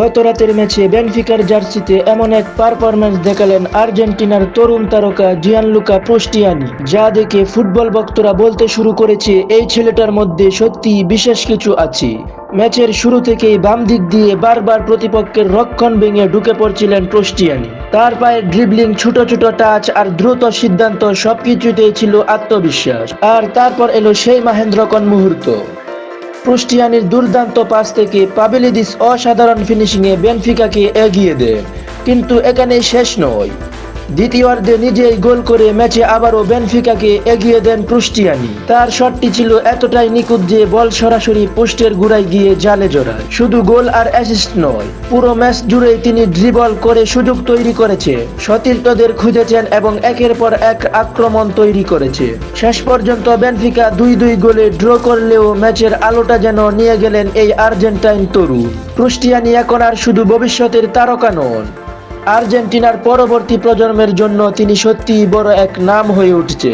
গত রাতের ম্যাচে বেনফিকার জার্সিতে এমন এক পারফরম্যান্স দেখালেন আর্জেন্টিনার তরুণ তারকা জিয়ানলুকা প্রোস্টিয়ানি, যা দেখে ফুটবল ভক্তরা বলতে শুরু করেছে এই ছেলেটার মধ্যে সত্যিই বিশেষ কিছু আছে। ম্যাচের শুরু থেকেই বাম দিক দিয়ে বারবার প্রতিপক্ষের রক্ষণ ভেঙে ঢুকে পড়ছিলেন প্রোস্টিয়ানি। তার পায়ের ড্রিবলিং, ছোট ছোট টাচ আর দ্রুত সিদ্ধান্ত সবকিছুতেই ছিল আত্মবিশ্বাস। আর তারপর এলো সেই মাহেন্দ্রক্ষণ মুহূর্ত। প্রোস্টিয়ানির দুর্দান্ত পাস থেকে পাবিলিদিস অসাধারণ ফিনিশিংয়ে বেনফিকাকে এগিয়ে দেন। কিন্তু এখানেই শেষ নয়। দ্বিতীয়ার্ধে নিজেই গোল করে ম্যাচে আবারও বেনফিকাকে এগিয়ে দেন প্রোস্টিয়ানি। তার শটটি ছিল এতটাই নিখুঁত যে বল সরাসরি পোস্টের গোড়ায় গিয়ে জালে জড়ায়। শুধু গোল আর অ্যাসিস্ট নয়, পুরো ম্যাচ জুড়েই তিনি ড্রিবল করে সুযোগ তৈরি করেছে, সতীর্থদের খুঁজেছেন এবং একের পর এক আক্রমণ তৈরি করেছে। শেষ পর্যন্ত বেনফিকা 2-2 গোলে ড্র করলেও ম্যাচের আলোটা যেন নিয়ে গেলেন এই আর্জেন্টাইন তরুণ। প্রোস্টিয়ানি এখন আর শুধু ভবিষ্যতের তারকা নন, আর্জেন্টিনার পরবর্তী প্রজন্মের জন্য তিনি সত্যিই বড় এক নাম হয়ে উঠছে।